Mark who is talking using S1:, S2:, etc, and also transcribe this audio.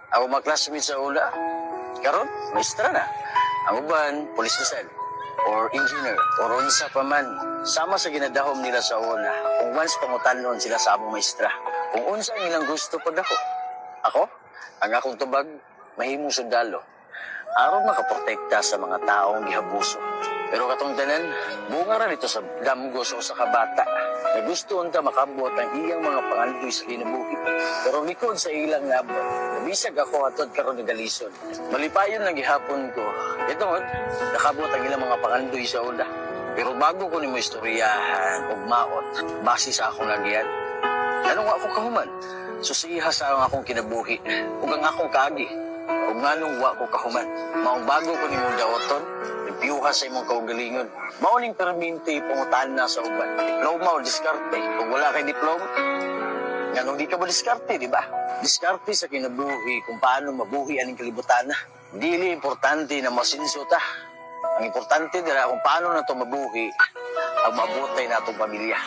S1: Ako maklasmate sa ula. Karon, maestra na. Ang uban, police na or engineer, or unsa pa man. Sama sa ginadahom nila sa una, kung once pangutanon sila sa among maestra. Kung unsa ang ilang gusto pag ako. Ako, ang akong tubag, mahimong sundalo. Aron makaprotekta sa mga taong gihabuso. Pero katong tanan, bunga ra dito sa damgo sa usa ka bata na gusto unta makabot ang iyang mga pangandoy sa kinabuhi. Pero likod sa ilang labot, nabisag ako atod karon nga galison. Malipayon na gihapon ko. Ito, nakabot ang ilang mga pangandoy sa ula. Pero bago ko nimo istoryahan ug maot, base sa akong lagian, ano nga ako kahuman? Susiha sa akong kinabuhi ug ang akong kaagi. Ug nganong wa ko kahuman. Maong bago ko nimo daoton, nagpiyuha sa imong kaugalingon. Mao ning perminti pangutan na sa uban. Diploma o diskarte. Kung wala kay diploma, nganong di ka ba diskarte, di ba? Diskarte sa kinabuhi kung paano mabuhi aning kalibutan na. Dili importante na masinso ta. Ang importante dira kung paano na to mabuhi ang mabutay na atong pamilya.